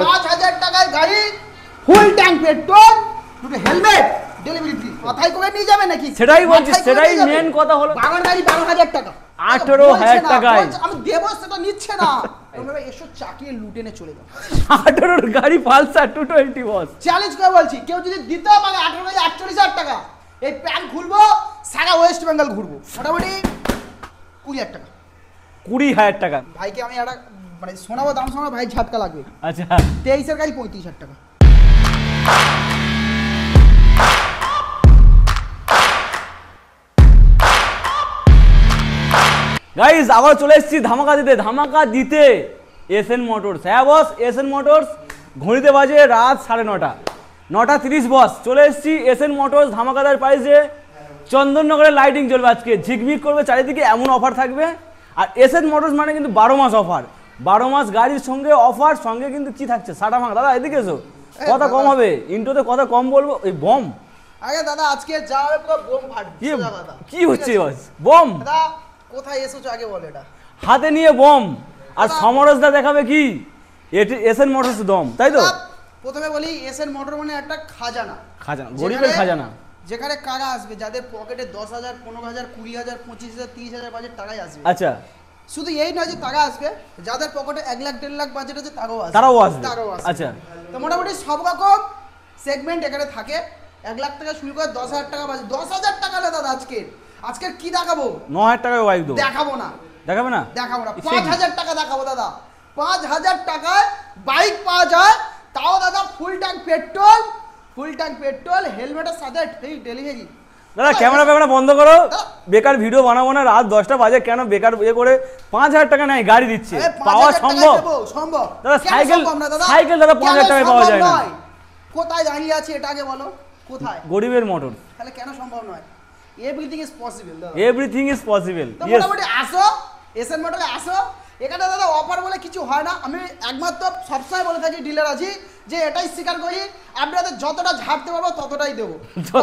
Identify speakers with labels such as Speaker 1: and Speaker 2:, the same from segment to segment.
Speaker 1: 5,000 টাকায় গাড়ি, full tank petrol, দুটো হেলমেট, ডেলিভারি ফ্রি। মাথায় করে নিয়ে যাবে নাকি?
Speaker 2: সেটাই বলছি, সেটাই মেন কথা হলো।
Speaker 1: বাগান গাড়ি 12,000 টাকা,
Speaker 2: 18,000 টাকায়
Speaker 1: আমি দেবো, সেটা নিচ্ছে না। তোমরা এসব চাকিয়ে লুটেনে চলে যাও।
Speaker 2: 18 গাড়ি পালসার 220 বস।
Speaker 1: চ্যালেঞ্জ করে বলছি, কেউ যদি দিতে পারে 48,000 টাকা, এই প্যান্ট খুলবো, সারা ওয়েস্ট বেঙ্গল ঘুরবো, মোটামুটি 20,000 টাকা।
Speaker 2: 20,000 টাকা।
Speaker 1: ভাইকে আমি একটা মানে শোনাবো, দাম শোনাবো, ভাই ঝাটকা লাগবে।
Speaker 2: আচ্ছা
Speaker 1: 23-এর গাড়ি 35,000 টাকা।
Speaker 2: গাইস আবার চলে এসেছি ধামাকা দিতে এসএন মোটরস। হ্যাঁ বস, এসএন মোটরস। ঘড়িতে বাজে রাত 9:30, 9:30 বস। চলে এসেছি এসএন মোটরস ধামাকাদার প্রাইসে। চন্দননগরে লাইটিং চলবে আজকে, ঝিকমিক করবে চারিদিকে, এমন অফার থাকবে। আর এসএন মোটরস মানে কিন্তু 12 মাস অফার, 12 মাস গাড়ির সঙ্গে অফার, সঙ্গে কিন্তু কি থাকছে সাটা ভাঙা। দাদা এদিকে এসো, কথা কম হবে, ইন্ট্রোতে কথা কম বলবো। এই বম
Speaker 1: আগে দাদা, আজকে যা হবে পুরো বোম ফাটবে।
Speaker 2: কি হচ্ছে বস? বম
Speaker 1: দাদা কোথায় এসেছো আগে বল। এটা
Speaker 2: হাতে নিয়ে বম, আর সমরসদা দেখাবে কি এসএন মোটরস দম, তাই তো?
Speaker 1: প্রথমে বলি, এসএন মোটর মানে একটা খাজানা,
Speaker 2: গরিবের খাজানা।
Speaker 1: যেখানে কারা আসবে, যাদের পকেটে 10,000, 15,000, 20,000, 25,000, 30,000 বাজেট, টাকাই আসবে।
Speaker 2: আচ্ছা,
Speaker 1: শুধু এই নয় যে টাকা আসবে, যাদের পকেটে 1 লাখ 1.5 লাখ বাজেট আছে
Speaker 2: তারাও আসবে। আচ্ছা,
Speaker 1: তো মোটামুটি সব রকম সেগমেন্ট এখানে থাকে। 1 লাখ টাকা শুরু করে 10,000 টাকা বাজে। 10,000 টাকা না দাদা, আজকে কি দেখাবো?
Speaker 2: 9,000 টাকায় বাইক দেবো।
Speaker 1: দেখাবো না। 5,000 টাকা দেখাবো দাদা। 5,000 টাকায় বাইক পাওয়া যায়, তাও দাদা ফুল ট্যাঙ্ক পেট্রোল, হেলমেটের সাথে ফ্রি ডেলিভারি।
Speaker 2: দাদা ক্যামেরা বন্ধ করো, বেকার ভিডিও বানাবো না। রাত 10টা বাজে, কেন বেকার করে 5,000 টাকা নেয় গাড়ি দিচ্ছে? পাওয়া সম্ভব দাদা? সাইকেল দাদা 5,000 টাকায় পাওয়া যায় না।
Speaker 1: কোথায় দাঁড়িয়ে আছে এটা আগে বলো, কোথায়?
Speaker 2: গরিবের মোটর।
Speaker 1: তাহলে কেন সম্ভব নয়? এভরিথিং ইজ পসিবল দাদা,
Speaker 2: এভরিথিং ইজ পসিবল।
Speaker 1: মোটামুটি আসো এসএন মোটরে, আসো। এখানে দাদা অফার বলে কিছু হয় না। আমি একমাত্র সবসময় বলে থাকি, ডিলার আছি, যে এটাই স্বীকার করি, আপনাদের যতটা ঝাড়তে পারবো ততটাই দেবো।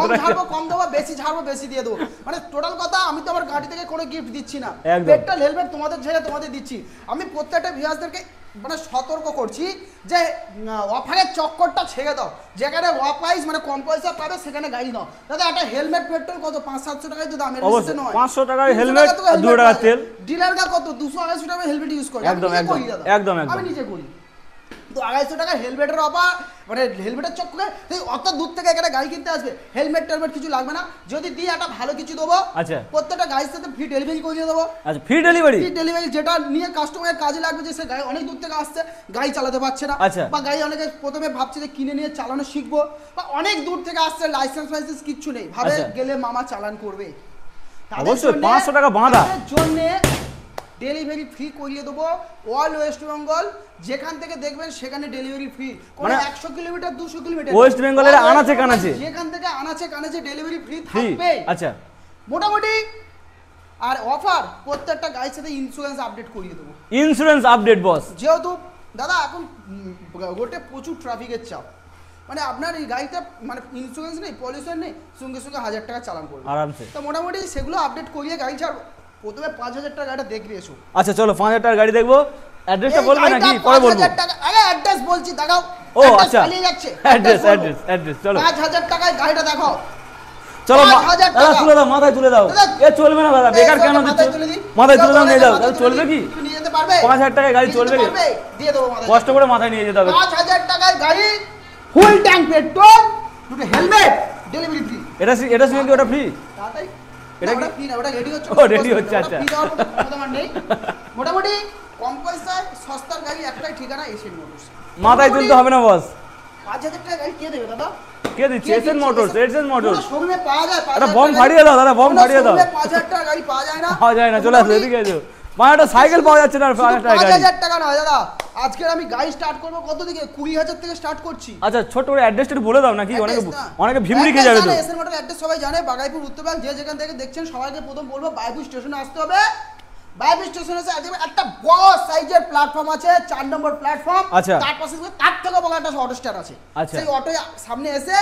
Speaker 1: কম ঝাড়বো কম দেবো, বেশি ঝাড়বো বেশি দিয়ে দেবো। মানে টোটাল কথা, আমি তো আমার গাড়ি থেকে কোনো গিফট দিচ্ছি না। পেট্রোল হেলমেট তোমাদের ছেড়ে তোমাদের দিচ্ছি। আমি প্রত্যেকটা ভিউয়ার্সদেরকে মানে সতর্ক করছি যে অফারের চক্করটা ছেড়ে দাও। যেখানে অফ প্রাইস মানে কম পয়সা পাবে, সেখানে গাড়ি নাও। দাদা একটা হেলমেট পেট্রোল কত? 500-700 টাকায় তো দামের বেশি নয়।
Speaker 2: 500 টাকার হেলমেট, 2 টাকা তেল।
Speaker 1: ডিলাররা কত 200-250 টাকা হেলমেট ইউজ করে।
Speaker 2: একদম
Speaker 1: আমি নিজে করি। তো 250 টাকা হেলমেটের অফার, মানে হেলমেটের চক্করে অত দূর থেকে এখানে গাড়ি কিনতে আসবে। হেলমেট টেলমেট কিছু লাগবে না, যদি দিয়ে একটা ভালো কিছু দেবো।
Speaker 2: আচ্ছা,
Speaker 1: প্রত্যেকটা গাড়ির সাথে ফ্রি ডেলিভারি করে দেবো।
Speaker 2: আচ্ছা, ফ্রি ডেলিভারি,
Speaker 1: যেটা নিয়ে কাস্টমারের কাজে লাগবে, যে সে গাড়ি অনেক দূর থেকে আসছে, গাড়ি চালাতে পারছে না, বা গাড়ি অনেকে প্রথমে ভাবছে যে কিনে নিয়ে চালানো শিখবো, বা অনেক দূর থেকে আসছে, লাইসেন্স কিচ্ছু নেই, ভাবে গেলে মামা চালান করবে,
Speaker 2: অবশ্যই 500 টাকা বাঁধা
Speaker 1: জন্য ডেলিভারি ফ্রি করিয়ে দেবো। অল ওয়েস্ট বেঙ্গল যেখান থেকে দেখবেন সেখানে ডেলিভারি ফ্রি। মানে 100 কিলোমিটার 200 কিলোমিটার
Speaker 2: ওয়েস্ট বেঙ্গলের আনাচে কানাচে,
Speaker 1: যেখান থেকে আনাচে কানাচে ডেলিভারি ফ্রি থাকবে।
Speaker 2: আচ্ছা,
Speaker 1: মোটামুটি। আর অফার, প্রত্যেকটা গাড়ির সাথে ইন্স্যুরেন্স আপডেট করিয়ে দেবো।
Speaker 2: ইন্স্যুরেন্স আপডেট বস।
Speaker 1: যেহেতু দাদা এখন রোডে প্রচুর ট্রাফিকের চাপ, মানে আপনার এই গাড়িতে মানে ইন্স্যুরেন্স নেই, পলিউশন নেই, সঙ্গে সঙ্গে 1000 টাকা চালান করবে
Speaker 2: আরামসে।
Speaker 1: তো মোটামুটি সেগুলো আপডেট করিয়ে গাড়ি ছাড়বো। প্রথমে 5,000 টাকা গাড়িটা দেখবে এসো।
Speaker 2: আচ্ছা চলো, 5,000 টাকার গাড়ি দেখবো। অ্যাড্রেসটা বলবে নাকি পরে বলবো?
Speaker 1: 5,000 টাকা। আরে অ্যাড্রেস বলছি, দেখাও।
Speaker 2: ও আচ্ছা,
Speaker 1: চালিয়ে যাচ্ছে
Speaker 2: অ্যাড্রেস চলো।
Speaker 1: 5,000 টাকায় গাড়িটা দেখাও।
Speaker 2: চলো দাদা, তুলে দাও, মাথায় তুলে দাও। এ চলবে না দাদা, বেকার কেন দিচ্ছ? মাথায় তুলে দাও, নিয়ে যাও। তাহলে চলবে কি?
Speaker 1: নিয়ে যেতে পারবে?
Speaker 2: 5,000 টাকায় গাড়ি চলবে কি?
Speaker 1: দিয়ে দেবো মাথায়,
Speaker 2: কষ্ট করে মাথায় নিয়ে যেতে হবে।
Speaker 1: 5,000 টাকায় গাড়ি, ফুল ট্যাঙ্ক পেট্রোল, দুটো হেলমেট, ডেলিভারি ফ্রি।
Speaker 2: এটা শুনে কি ওটা ফ্রি?
Speaker 1: তাড়াতাড়ি
Speaker 2: এটা কি
Speaker 1: ফ্রি না, ওটা রেডি হচ্ছে।
Speaker 2: ও রেডি হচ্ছে, আচ্ছা।
Speaker 1: মোটামুটি কম পয়সায় সস্তার গাড়ি একটাই ঠিকানা, এসএন মোটরস।
Speaker 2: মাথায় তুলতে হবে না বস।
Speaker 1: 5,000 টাকা গাড়ি কে দেবে দাদা?
Speaker 2: কে দিচ্ছে? SN Motors.
Speaker 1: শোরুমে পাওয়া যায়।
Speaker 2: আরে বম ফাটিয়ে দাও দাদা, বম ফাটিয়ে দাও।
Speaker 1: 5,000 টাকা গাড়ি পাওয়া যায় না,
Speaker 2: চলে আসো, এদিকে এসো। একটা সাইকেল পাওয়া যাচ্ছে না,
Speaker 1: 5,000 টাকা নয় দাদা। আজকে আমি গাড়ি স্টার্ট করব কত থেকে? 20,000 থেকে স্টার্ট করছি।
Speaker 2: আচ্ছা, ছোট করে অ্যাড্রেসটা একটু বলে দাও নাকি, অনেকে ভিম লিখে যাবে তো।
Speaker 1: এসএন মোটর অ্যাড্রেস সবাই জানে, বাগাইপুর উত্তরবঙ্গ। যে যেখান থেকে দেখছেন সবাইকে প্রথম বলবো বাগাইপুর স্টেশনে আসতে হবে। বাগাইপুর স্টেশনে এসে একটা বড় সাইজের প্ল্যাটফর্ম আছে, 4 নম্বর প্ল্যাটফর্ম। তার পাশে তার থেকে বড় একটা অটো স্ট্যান্ড আছে। সেই অটো সামনে এসে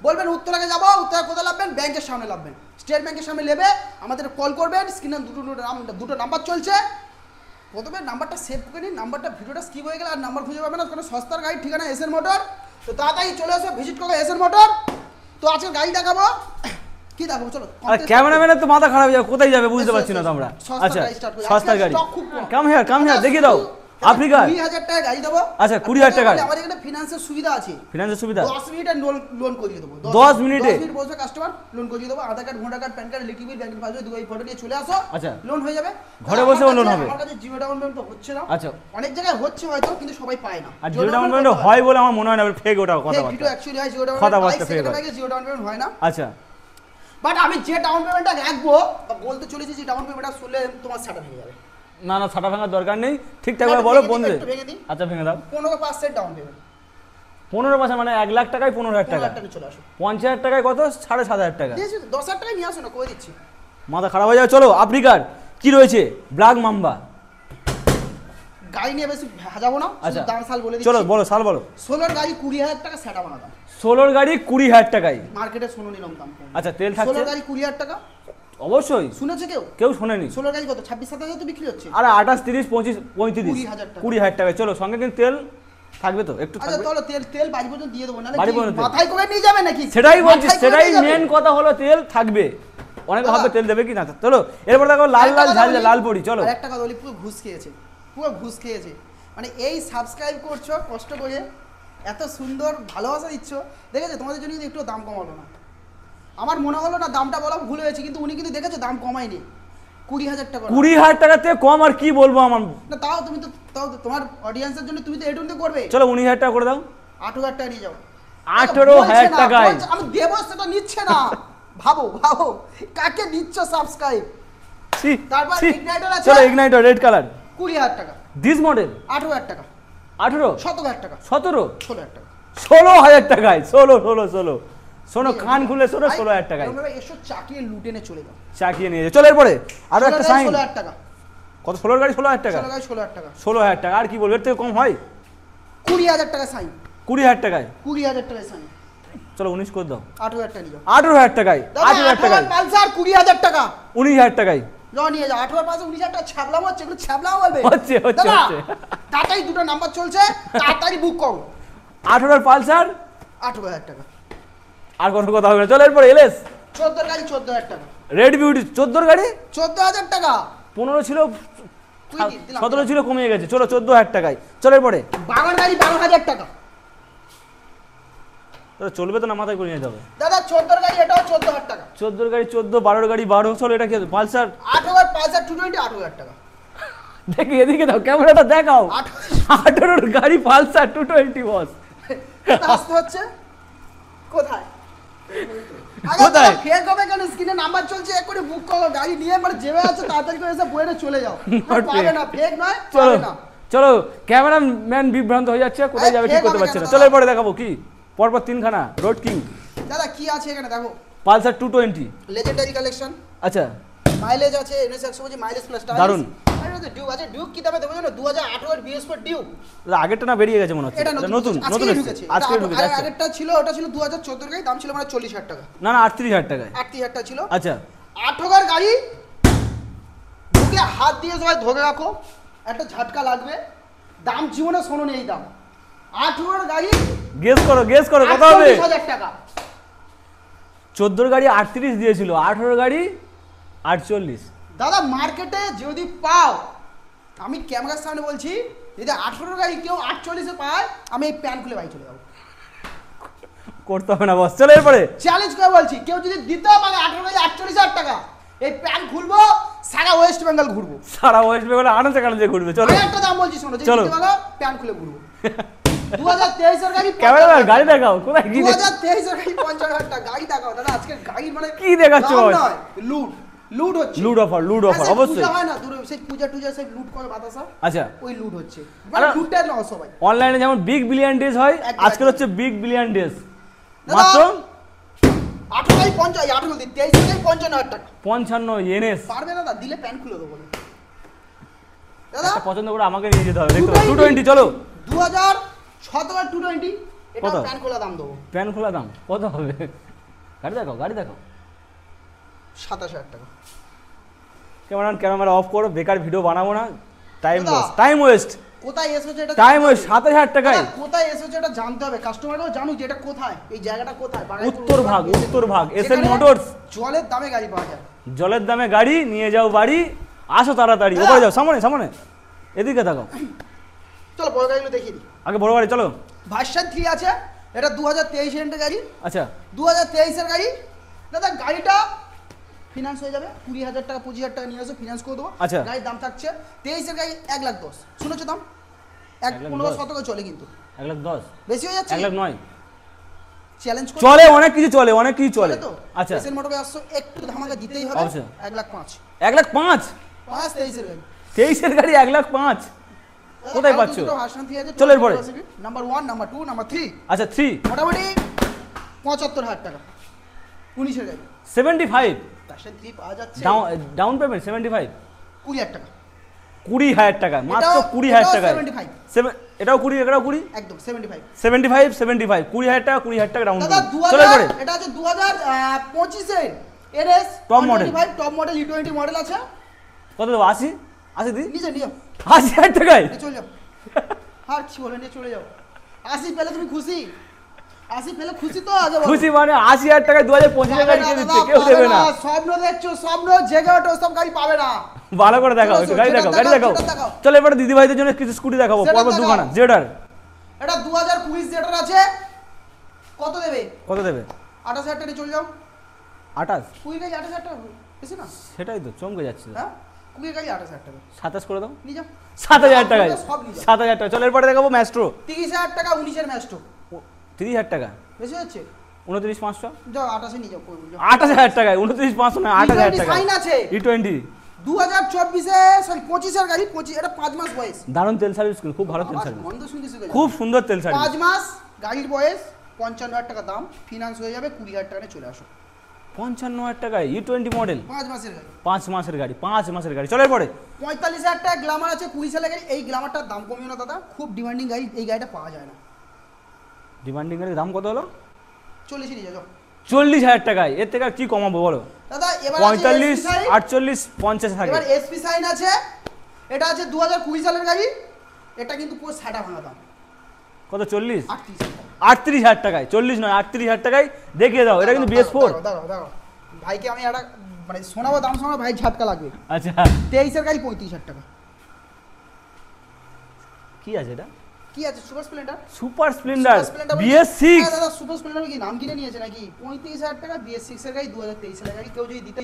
Speaker 1: বলবেন উত্তরাকে যাবো। উত্তরা কোথায় নামবেন? ব্যাংকের সামনে নামবেন, স্টেট ব্যাংকের সামনে নেবে। আমাদের কল করবেন, স্ক্রিনে দুটো নাম্বার চলছে। প্রথমে নাম্বারটা সেভ করে নিন, নাম্বারটা ভিডিওটা স্কিপ হয়ে গেলে আর নাম্বার খুঁজে পাবে না। কোনো সস্তার গাড়ি ঠিকানা এসএন মোটর। তো তাড়াতাড়ি চলে আসো, ভিজিট করো এসএন মোটর। তো আজকে গাড়ি দেখাবো, কি দেখাবো চলো।
Speaker 2: আর ক্যামেরাম্যানের তো মাথা খারাপ হয়ে যাবে, কোথায় যাবে বুঝতে পারছি না তো আমরা। আচ্ছা সস্তার গাড়ি, কাম হিয়ার দেখিয়ে দাও। আফ্রিকা
Speaker 1: 20,000 টাকা গাড়ি দেবো।
Speaker 2: আচ্ছা 20,000 টাকা
Speaker 1: আমাদের এখানে ফিনান্সের সুবিধা আছে।
Speaker 2: ফিনান্সের সুবিধা
Speaker 1: 10 মিনিটে লোন করিয়ে দেবো।
Speaker 2: 10 মিনিটে?
Speaker 1: 10 মিনিট বসবে কাস্টমার, লোন করিয়ে দেবো। Aadhaar card, voter card, PAN card, electric bill, ব্যাংকের পাসবই, দুই ফটো নিয়ে চলে আসো।
Speaker 2: আচ্ছা
Speaker 1: লোন হয়ে যাবে,
Speaker 2: ঘরে বসেও লোন হবে।
Speaker 1: আমার কাছে জিরো ডাউন পেমেন্ট তো হচ্ছে না।
Speaker 2: আচ্ছা
Speaker 1: অনেক জায়গায় হচ্ছে হয়তো, কিন্তু সবাই পায় না।
Speaker 2: আর জিরো ডাউন পেমেন্ট হয় বলে আমার মনে হয় না, ফেক ওটা কথা
Speaker 1: ফেক ভিডিও অ্যাকচুয়ালি হয় জিরো ডাউন
Speaker 2: কথা
Speaker 1: পেমেন্ট।
Speaker 2: বার্তা fake হয়।
Speaker 1: জিরো ডাউন পেমেন্ট হয় না।
Speaker 2: আচ্ছা
Speaker 1: বাট আমি যে ডাউন পেমেন্টটা রাখবো বা বলতে চলেছি, যে ডাউন পেমেন্টটা শুনলে তোমার সাটা হয়ে যাবে।
Speaker 2: না না, ছাটা ভাঙার দরকার নেই, ঠিকঠাক ভাবে বলো বন্ধুদের। আচ্ছা ভেঙে দাও।
Speaker 1: 15% ডাউন পেমেন্ট।
Speaker 2: 15% মানে 1 লাখ টাকায় 15,000 টাকা।
Speaker 1: 15,000 টাকা চলে আসো।
Speaker 2: 50,000 টাকায় কত? 7,500 টাকা।
Speaker 1: 10,000 টাকা নিয়ে আসো না, করে দিচ্ছি।
Speaker 2: মাথা খারাপ হয়ে যাবে। চলো আফ্রিকার কি রয়েছে? Black mamba.
Speaker 1: গাড়ি নিয়ে বেশি ভাজাবো না,
Speaker 2: আচ্ছা
Speaker 1: দাম সাল বলে দিচ্ছি।
Speaker 2: চলো বলো, সাল বলো।
Speaker 1: 16 গাড়ি 20,000 টাকা সেটা বানাতাম।
Speaker 2: 16 গাড়ি 20,000 টাকায়
Speaker 1: মার্কেটে শুনো নিলাম দাম।
Speaker 2: আচ্ছা তেল থাকছে?
Speaker 1: 16 গাড়ি 20,000 টাকা
Speaker 2: অবশ্যই
Speaker 1: শুনেছে কেউ?
Speaker 2: কেউ শোনেনি।
Speaker 1: 16 গাড়ি কত? 26-27 তো বিক্রি হচ্ছে।
Speaker 2: আরে 28, 30, 25, 35,
Speaker 1: 20,000 টাকা।
Speaker 2: 20,000 টাকায়। চলো সঙ্গে কিন্তু তেল থাকবে তো একটু
Speaker 1: আচ্ছা
Speaker 2: থাকবে।
Speaker 1: চলো তেল বাড়ি পর্যন্ত দিয়ে দেবো, নালে
Speaker 2: বাড়ি
Speaker 1: কি
Speaker 2: পর্যন্ত তেল।
Speaker 1: মাথায় করে নিয়ে যাবে নাকি?
Speaker 2: সেটাই বলছি,
Speaker 1: মাথায় করে
Speaker 2: সেটাই
Speaker 1: নিয়ে যাবে?
Speaker 2: মেন কথা হলো তেল থাকবে। অনেকে
Speaker 1: দাদা,
Speaker 2: ভাবে তেল দেবে কি না। চলো এরপর দেখো লাল
Speaker 1: আরেকটা
Speaker 2: লাল
Speaker 1: কথা
Speaker 2: ঝাল
Speaker 1: বলি,
Speaker 2: লাল পড়ি। চলো
Speaker 1: আরেকটা কথা বলি, পুরো ঘুষ খেয়েছে, পুরো ঘুষ খেয়েছে। মানে এই সাবস্ক্রাইব করছো কষ্ট করে, এত সুন্দর ভালোবাসা দিচ্ছ, দেখেছো তোমাদের জন্য কিন্তু একটু দাম কমালো না। আমার মনে হলো না দামটা বলা ভুল হয়েছে, কিন্তু উনি কিন্তু দেখেছো দাম কমায়নি। 20,000 টাকা।
Speaker 2: 20,000 টাকা থেকে কম আর কি বলবো আমার।
Speaker 1: না তাও তোমার অডিয়েন্সের জন্য তুমি তো এটুকু তো করবে।
Speaker 2: চলো 19,000 টাকা করে দাও।
Speaker 1: 8,000 টাকা নিয়ে যাও।
Speaker 2: 18,000 টাকায়
Speaker 1: আমি দেবো, সেটা নিচ্ছে না। ভাবো কাকে নিচ্ছ সাবস্ক্রাইব। তারপর ইগনাইটর আছে।
Speaker 2: চলো ইগনাইটর রেড কালার
Speaker 1: 20,000 টাকা।
Speaker 2: দিস মডেল
Speaker 1: 8,000 টাকা।
Speaker 2: 18,
Speaker 1: 17,000 টাকা।
Speaker 2: 17,
Speaker 1: 16,000 টাকা।
Speaker 2: 16,000 টাকায়। 16 শোনো কান খুলে শোনো, 16,000 টাকায়
Speaker 1: এভাবে এসো চাকিয়ে লুটেনে চলে যাও।
Speaker 2: চাকিয়ে নিয়ে যাও। চলো এরপরে আরো একটা সাইন।
Speaker 1: 16,000 টাকা।
Speaker 2: কত? 16 গাড়ি 16,000 টাকা।
Speaker 1: 16,000 টাকা।
Speaker 2: 16,000 টাকা আর কি বলবো, এর থেকে কম হয়?
Speaker 1: 20,000 টাকা সাইন।
Speaker 2: 20,000 টাকায়।
Speaker 1: 20,000 টাকা সাইন।
Speaker 2: চলো 19 করে দাও।
Speaker 1: 8,000 টাকা নিয়ে যাও।
Speaker 2: 18,000 টাকায়। 18,000 টাকায়।
Speaker 1: পালসার 20,000 টাকা।
Speaker 2: 19,000 টাকায়।
Speaker 1: যাও নিয়ে যাও। 18 পালসার 19,000 টাকা ছাবলাম হচ্ছে, এগুলো ছাবলাও বলবে।
Speaker 2: হচ্ছে।
Speaker 1: তাড়াতাড়ি দুটো নাম্বার চলছে, তাড়াতাড়ি বুক করো।
Speaker 2: 18 পালসার
Speaker 1: 18,000 টাকা।
Speaker 2: আর কোনো কথা হবে না। চলো এরপরে এলএস
Speaker 1: 14 গাড়ি 14,000 টাকা।
Speaker 2: রেড বিউটি 14 গাড়ি
Speaker 1: 14,000 টাকা।
Speaker 2: 15 ছিল,
Speaker 1: দিলাম।
Speaker 2: 17 ছিল, কমিয়ে গেছে। চলো 14,000 টাকায়। চলো এরপরে
Speaker 1: বাগান গাড়ি 12,000 টাকা।
Speaker 2: চলবে তো না, মাথায় করে নিয়ে যাবে।
Speaker 1: দাদা 14 গাড়ি এটাও 14,000 টাকা।
Speaker 2: 14 গাড়ি 14, 12 গাড়ি 12। চলো এটা কি পালসার?
Speaker 1: 18 পালসার 220 8,000 টাকা।
Speaker 2: দেখি এদিকে দাও, ক্যামেরাটা দেখাও। 18 গাড়ি পালসার 220 বস।
Speaker 1: আসতে হচ্ছে কোথায়?
Speaker 2: কোথায়?
Speaker 1: ফেক হবে কেন? স্ক্রিনে নাম্বার চলছে, এক করে বুক করো গাড়ি নিয়ে, মানে যেবে আছে তাড়াতাড়ি করে এসে বইয়ে চলে যাও। পাবে না, ফেক নয়,
Speaker 2: চলো
Speaker 1: পাবে না।
Speaker 2: চলো ক্যামেরাম্যান বিভ্রান্ত হয়ে যাচ্ছে, কোথায় যাবে ঠিক করতে পারছে না। চলো এরপরে দেখাবো কি পরপর 3খানা রোড কিং।
Speaker 1: দাদা কি আছে এখানে দেখো?
Speaker 2: Pulsar 220
Speaker 1: legendary collection.
Speaker 2: আচ্ছা
Speaker 1: মাইলেজ আছে 1,125 মাইলেজ প্লাস টায়ার।
Speaker 2: দারুন।
Speaker 1: আরে ডিউক আছে, ডিউক কি দামে দেবো জানো? 2018 বিএস4 ডিউক।
Speaker 2: আগেরটা না বেরিয়ে গেছে মনে হচ্ছে।
Speaker 1: এটা
Speaker 2: নতুন
Speaker 1: আজকে
Speaker 2: এসেছে।
Speaker 1: ঢুকেছে।
Speaker 2: আজকে ঢুকেছে। আচ্ছা।
Speaker 1: আগেরটা ছিল, ওটা ছিল 2014 গাড়ি, দাম ছিল মানে 40,000 টাকা।
Speaker 2: না না 38,000 টাকায়।
Speaker 1: 38,000 টাকা ছিল।
Speaker 2: আচ্ছা
Speaker 1: 18 গাড়ি বুকে হাত দিয়ে সবাই ধরে রাখো, একটা ঝাটকা লাগবে। দাম জীবনে শোনো নেই দাম। 18 গাড়ি
Speaker 2: গেস করো কত হবে?
Speaker 1: 48,000 টাকা।
Speaker 2: 14 গাড়ি 38 দিয়েছিল, 18 গাড়ি 48।
Speaker 1: দাদা মার্কেটে যদি পাও, আমি ক্যামেরার সামনে বলছি, যদি 18 গাড়ি কেউ 48-এ পায়, আমি এই প্যান খুলে বাড়ি চলে যাবো।
Speaker 2: করতে হবে না বস। চলো এরপরে
Speaker 1: চ্যালেঞ্জ করে বলছি, কেউ যদি দিতেও পারে 18 গাড়ি 48,000 টাকা, এই প্যান খুলবো, সারা ওয়েস্ট বেঙ্গল ঘুরবো।
Speaker 2: সারা ওয়েস্ট বেঙ্গলে আনাচে কানাচে ঘুরবে। চলো
Speaker 1: আমি একটা দাম বলছি শোনো, যদি
Speaker 2: চলো।
Speaker 1: দিতে পারো প্যান খুলে ঘুরবো। 2023 এর গাড়ি
Speaker 2: ক্যামেরা গাড়ি দেখাও, কোথায় কি
Speaker 1: 2023 এর গাড়ি 50,000 টাকা। গাড়ি দেখাও দাদা, আজকে গাড়ি মানে
Speaker 2: কি দেখাচ্ছ
Speaker 1: দাম
Speaker 2: ভাই?
Speaker 1: নয়, লুট হচ্ছে।
Speaker 2: লুট অফার
Speaker 1: হ্যাঁ, সেই
Speaker 2: অবশ্যই।
Speaker 1: পূজা হয় না দূরে, সেই পূজা সেই লুট করে বাতাসা,
Speaker 2: আচ্ছা
Speaker 1: ওই লুট হচ্ছে। মানে লুটটা না সবাই।
Speaker 2: অনলাইনে যেমন বিগ বিলিয়ন ডেজ হয়,
Speaker 1: একদম,
Speaker 2: আজকের হচ্ছে বিগ বিলিয়ন ডেজ।
Speaker 1: দাদা,
Speaker 2: মাত্র
Speaker 1: 18 গাড়ি 50, 18 দিন 23 গাড়ি 55,000 টাকা।
Speaker 2: 55 এনএস।
Speaker 1: পারবে দাদা, দিলে প্যান খুলে দেবো বলে। দাদা
Speaker 2: পছন্দ করে আমাকে নিয়ে যেতে হবে। দেখো 220 চলো।
Speaker 1: 2017 220 এটা
Speaker 2: কত?
Speaker 1: প্যান খোলা দাম দেবো।
Speaker 2: প্যান খোলা দাম কত হবে? গাড়ি দেখাও।
Speaker 1: 27,000 টাকা।
Speaker 2: ক্যামেরা অফ করো, বেকার ভিডিও বানাবো না। টাইম
Speaker 1: দাদা,
Speaker 2: লস, টাইম ওয়েস্ট,
Speaker 1: কোথায় এসেছে এটা
Speaker 2: টাইম
Speaker 1: জানতে
Speaker 2: ওয়েস্ট।
Speaker 1: হবে।
Speaker 2: 27,000 টাকায়
Speaker 1: দাদা, কোথায় এসেছে এটা জানতে হবে, কাস্টমারও জানুক যে এটা কোথায়, এই জায়গাটা কোথায়। বাগাইপুর
Speaker 2: উত্তর ভাগ,
Speaker 1: উত্তর
Speaker 2: উত্তর ভাগ, এসএন
Speaker 1: যেখানে
Speaker 2: মোটরস।
Speaker 1: জলের দামে গাড়ি পাওয়া যায়।
Speaker 2: জলের দামে গাড়ি নিয়ে যাও বাড়ি, আসো তাড়াতাড়ি, ওপরে যাও, সামনে সামনে, এদিকে দেখো,
Speaker 1: চলো বড় গাড়িগুলো দেখিয়ে দিই।
Speaker 2: আগে বড় গাড়ি চলো।
Speaker 1: ভার্সন 3 আছে, এটা 2023 এন্ডের গাড়ি,
Speaker 2: আচ্ছা
Speaker 1: 2023 এর গাড়ি। দাদা গাড়িটা ফিনান্স হয়ে যাবে, 20,000 টাকা 25,000 টাকা নিয়ে আসো, ফিনান্স করে দেবো।
Speaker 2: আচ্ছা।
Speaker 1: গাড়ির দাম থাকছে 23 এর গাড়ি 1,10,000, শুনেছো দাম? 1,15,000 চলে, কিন্তু
Speaker 2: 1,10,000,
Speaker 1: বেশি হয়ে যাচ্ছে।
Speaker 2: 1,09,000
Speaker 1: চ্যালেঞ্জ
Speaker 2: চলে, অনেক কিছু চলে, অনেক কিছু চলে।
Speaker 1: তো
Speaker 2: আচ্ছা
Speaker 1: এসএন মোটরসে আসছো, একটু ধামাকা দিতেই হবে।
Speaker 2: অবশ্যই।
Speaker 1: 1,05,000,
Speaker 2: 1,05,000,
Speaker 1: 23 এর গাড়ি।
Speaker 2: 23 এর গাড়ি 1,05,000, কোথায় পাচ্ছো? চলো এরপরে।
Speaker 1: নাম্বার 1, নাম্বার 2, নাম্বার 3,
Speaker 2: আচ্ছা 3,
Speaker 1: মোটামুটি 75,000 টাকা 19 এর গাড়ি।
Speaker 2: 75,
Speaker 1: ভার্সন 3 পাওয়া যাচ্ছে
Speaker 2: ডাউন পেমেন্ট 75,
Speaker 1: 20,000 টাকা।
Speaker 2: 20,000 টাকা, মাত্র
Speaker 1: এটাও-
Speaker 2: 20,000 টাকায়।
Speaker 1: 75,
Speaker 2: এটাও 20, এটাও 20,
Speaker 1: একদম 75।
Speaker 2: 75, 75, 20,000 টাকা, 20,000 টাকা ডাউন
Speaker 1: দাদা
Speaker 2: পেমেন্ট। চলো এরপরে।
Speaker 1: 2000, এটা আছে 2025 এর NS
Speaker 2: Top model।
Speaker 1: Top model E20 model আছে।
Speaker 2: কত দেবো? 80, 80 দিই,
Speaker 1: নিচে নিয়ে
Speaker 2: 80,000 টাকায়।
Speaker 1: চলে যাও, আর কি বলে নিয়ে চলে যাও। 80 পেলে তুমি খুশি? 80 পেলে খুশি তো আগে বলো।
Speaker 2: খুশি মানে 80,000 টাকায় 2025 এর গাড়ি কে দিচ্ছে? কেউ দেবে না।
Speaker 1: স্বপ্ন দেখছো, স্বপ্ন জেগে ওঠো, সব গাড়ি পাবে না।
Speaker 2: ভালো করে দেখাও, একটু গাড়ি
Speaker 1: যেটা
Speaker 2: দেখাও, গাড়ি
Speaker 1: দেখাও,
Speaker 2: দেখাও।
Speaker 1: যেটা দেখাও।
Speaker 2: চলো এবারে দিদি ভাইদের জন্য কিছু স্কুটি দেখাবো,
Speaker 1: সেটা
Speaker 2: পরপর
Speaker 1: দেখাও।
Speaker 2: দুখানা জেডার।
Speaker 1: এটা 2020 জেটার আছে, কত দেবে?
Speaker 2: কত দেবে?
Speaker 1: 28,000 টাকা চলে যাও।
Speaker 2: 28,
Speaker 1: কুড়ি গাড়ি 28,000 টাকা বেশি না?
Speaker 2: সেটাই তো চমকে যাচ্ছে।
Speaker 1: হ্যাঁ, কুড়ি গাড়ি 28,000 টাকা
Speaker 2: 27 করে দাও,
Speaker 1: নিয়ে যাও।
Speaker 2: 7,000 টাকায়,
Speaker 1: সব নিয়ে যাও।
Speaker 2: 7,000 টাকা। চলো এরপরে দেখাবো ম্যাস্ট্রো,
Speaker 1: 30,000 টাকা 19 এর ম্যাস্টো
Speaker 2: 30,000 টাকা,
Speaker 1: বেশি হচ্ছে।
Speaker 2: 29,500,
Speaker 1: যাও 28 নিয়ে যাও, করে যাও।
Speaker 2: 28,000 টাকায়, 29,500 না, 8,000 টাকা।
Speaker 1: ফাইন আছে
Speaker 2: E20
Speaker 1: 2024 এ, সরি 25 এর গাড়ি, 25 এটা 5 মাস বয়স।
Speaker 2: দারুণ তেল সার্ভিস, খুব ভালো তেল
Speaker 1: আবার
Speaker 2: সার্ভিস,
Speaker 1: বন্ধ শুনতে শিখে যাও।
Speaker 2: খুব সুন্দর তেল সার্ভিস।
Speaker 1: 5 মাস গাড়ির বয়স, 55,000 টাকা দাম, ফিনান্স হয়ে যাবে, 20,000 টাকা নিয়ে চলে আসো।
Speaker 2: 55,000 টাকায় E20 মডেল,
Speaker 1: 5 মাসের গাড়ি।
Speaker 2: 5 মাসের গাড়ি, 5 মাসের গাড়ি। চলো এরপরে।
Speaker 1: 45,000 টাকা গ্ল্যামার আছে, 20 সালের গাড়ি। এই গ্ল্যামারটার দাম কমিও না দাদা, খুব ডিমান্ডিং গাড়ি, এই গাড়িটা পাওয়া যায় না।
Speaker 2: ডিমান্ডিং গাড়ির দাম কত হলো?
Speaker 1: 40 নিয়ে যাও।
Speaker 2: 40,000 টাকায়, এর থেকে আর কি কমাবো বলো?
Speaker 1: দাদা এবার
Speaker 2: 45, 48, 50 থাকে।
Speaker 1: এবার এসপি সাইন আছে, এটা আছে 2020 সালের গাড়ি, এটা কিন্তু পুরো সাটা ভাঙা দাম,
Speaker 2: কত? 40,
Speaker 1: 38,000 টাকা।
Speaker 2: 38,000 টাকায়, 40 নয় 38,000 টাকায় দেখিয়ে দাও। এটা কিন্তু BS4।
Speaker 1: দাঁড়াও দাঁড়াও, ভাইকে আমি একটা মানে শোনাবো, দাম শোনাবো, ভাই ঝাটকা লাগবে।
Speaker 2: আচ্ছা
Speaker 1: 23 এর গাড়ি 35,000 টাকা।
Speaker 2: কি আছে এটা?
Speaker 1: কি আছে? Super Splendor.
Speaker 2: Super Splendor BS6।
Speaker 1: দাদা সুপার স্প্লেন্ডার কি নাম কিনে নিয়েছে নাকি? 35,000 টাকা BS6 এর গাড়ি, 2023 সালের গাড়ি। কেউ যদি দিতে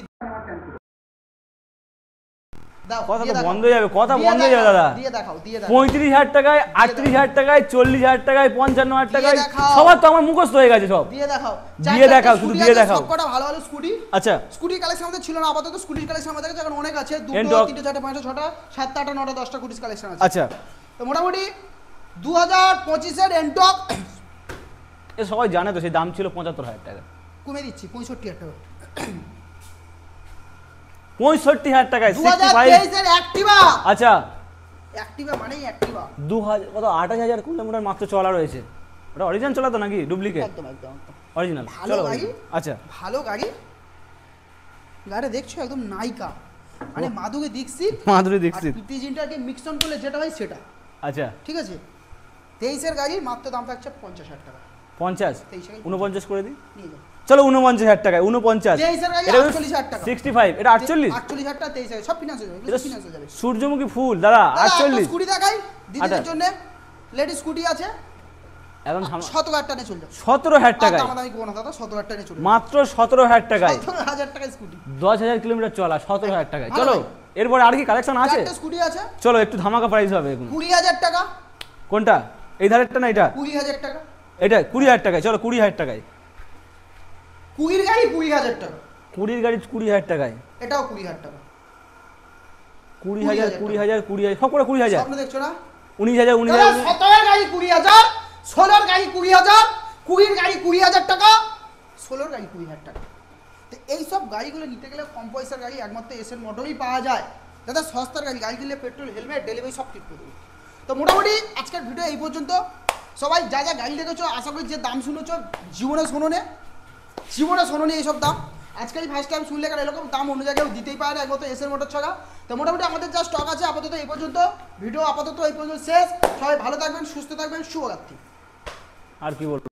Speaker 1: দাও,
Speaker 2: কথা
Speaker 1: দিয়ে
Speaker 2: তো
Speaker 1: দেখাও।
Speaker 2: বন্ধ হয়ে যাবে, কথা
Speaker 1: দিয়ে
Speaker 2: বন্ধ হয়ে যাবে
Speaker 1: দেখাও,
Speaker 2: দাদা।
Speaker 1: দিয়ে দেখাও, দিয়ে দেখাও।
Speaker 2: 35,000 টাকায়, 38,000 টাকায়, 40,000 টাকায়, 55,000 টাকায়,
Speaker 1: দেখাও।
Speaker 2: সবার তো আমার মুখস্থ হয়ে গেছে সব।
Speaker 1: দিয়ে দেখাও,
Speaker 2: দিয়ে দেখাও, শুধু দিয়ে দেখাও।
Speaker 1: সবকটা ভালো ভালো স্কুটি।
Speaker 2: আচ্ছা
Speaker 1: স্কুটির কালেকশন আমাদের ছিল না, আপাতত স্কুটির কালেকশন আমাদের কাছে এখন অনেক আছে। 2,
Speaker 2: Entoq।
Speaker 1: 3, 4, 5, 6, 7, 8, 9, 10টা স্কুটির কালেকশন আছে।
Speaker 2: আচ্ছা,
Speaker 1: তো মোটামুটি 2025 এর এন্টক
Speaker 2: এ সবাই জানে তো, সেই দাম ছিল 75,000 টাকা।
Speaker 1: কমে দিচ্ছি 65,000 টাকা।
Speaker 2: 65,000 টাকায় 65।
Speaker 1: 2023 এর অ্যাক্টিভা।
Speaker 2: আচ্ছা
Speaker 1: অ্যাক্টিভা মানেই অ্যাক্টিভা।
Speaker 2: 2000 কত? 28,000 কিলোমিটার মাত্র চলা রয়েছে। ওটা অরিজিনাল চলা তো নাকি ডুপ্লিকেট?
Speaker 1: একদম একদম একদম।
Speaker 2: অরিজিনাল।
Speaker 1: ভালো
Speaker 2: চলো
Speaker 1: গাড়ি।
Speaker 2: আচ্ছা
Speaker 1: ভালো গাড়ি। গাড়ি দেখছো একদম নাইকা, মানে মাধুরী দীক্ষিত,
Speaker 2: মাধুরী
Speaker 1: আর
Speaker 2: দীক্ষিত।
Speaker 1: প্রীতি জিন্টাকে মিক্স অন করলে যেটা হয় সেটা।
Speaker 2: আচ্ছা
Speaker 1: ঠিক আছে। 23 এর গাড়ি মাত্র দাম থাকছে 50,000 টাকা।
Speaker 2: 50,
Speaker 1: 23
Speaker 2: 49 করে দিই।
Speaker 1: নিয়ে যাও।
Speaker 2: চলো 49,000 টাকায়, 49।
Speaker 1: 23 এর গাড়ি
Speaker 2: এটা
Speaker 1: 48,000 টাকা।
Speaker 2: 65, এটা 48।
Speaker 1: 48,000 টাকা 23 এর সব ফিনান্স হয়ে যাবে,
Speaker 2: এটা
Speaker 1: ফিনান্স হয়ে যাবে।
Speaker 2: সূর্যমুখী ফুল দাদা,
Speaker 1: দাদা, একটা
Speaker 2: 48।
Speaker 1: স্কুটি দেখাই দিদিদের
Speaker 2: আচ্ছা।
Speaker 1: জন্য। লেডিস স্কুটি আছে,
Speaker 2: একদম
Speaker 1: 17,000 টাকা নিয়ে চলে যাও।
Speaker 2: 17,000 টাকায়,
Speaker 1: দাম দামি কোন দাদা, 17,000 টাকা নিয়ে চলে যাও।
Speaker 2: মাত্র 17,000 টাকায়,
Speaker 1: 17,000 টাকা স্কুটি।
Speaker 2: 10,000 কিলোমিটার চলা, 17,000 টাকায়।
Speaker 1: ভালো
Speaker 2: চলো
Speaker 1: ভাই।
Speaker 2: এরপরে আর কি কালেকশন আছে?
Speaker 1: চারটে স্কুটি আছে,
Speaker 2: চলো একটু ধামাকা প্রাইস হবে এখন।
Speaker 1: 20,000 টাকা।
Speaker 2: কোনটা? এই ধারেরটা না এটা?
Speaker 1: 20,000 টাকা।
Speaker 2: এটা 20,000 টাকায়। চলো 20,000 টাকায়।
Speaker 1: 20 গাড়ি 20,000 টাকা।
Speaker 2: 20 গাড়ি 20,000 টাকায়।
Speaker 1: এটাও 20,000 টাকা।
Speaker 2: 20,000, 20,000, 20,000, সব করে 20,000।
Speaker 1: স্বপ্ন দেখছো না?
Speaker 2: 19,000,
Speaker 1: দাদা,
Speaker 2: 19,000।
Speaker 1: 17 গাড়ি 20,000, 16 গাড়ি 20,000, 20 গাড়ি 20,000 টাকা, 16 গাড়ি 20,000 টাকা। তো এই সব গাড়িগুলো নিতে গেলে কম পয়সার গাড়ি একমাত্র এসএন মোটরই পাওয়া যায়। দাদা সস্তার গাড়ি, গাড়ি কিনলে পেট্রোল, হেলমেট, ডেলিভারি সব ঠিক করে দেবো। তো মোটামুটি আজকের ভিডিও এই পর্যন্ত। সবাই যা যা গাড়ি দেখেছো, আশা করি যে দাম শুনেছো জীবনে শোনোনে এইসব দাম। আজকেই ফার্স্ট টাইম শুনলে, কারণ এরকম দাম অন্য জায়গায় দিতেই পারে না একমাত্র এসএন মোটর ছাড়া। তো মোটামুটি আমাদের যা স্টক আছে আপাতত এই পর্যন্ত, ভিডিও আপাতত এই পর্যন্ত শেষ। সবাই ভালো থাকবেন, সুস্থ থাকবেন, শুভরাত্রি।
Speaker 2: আর কি বলবো।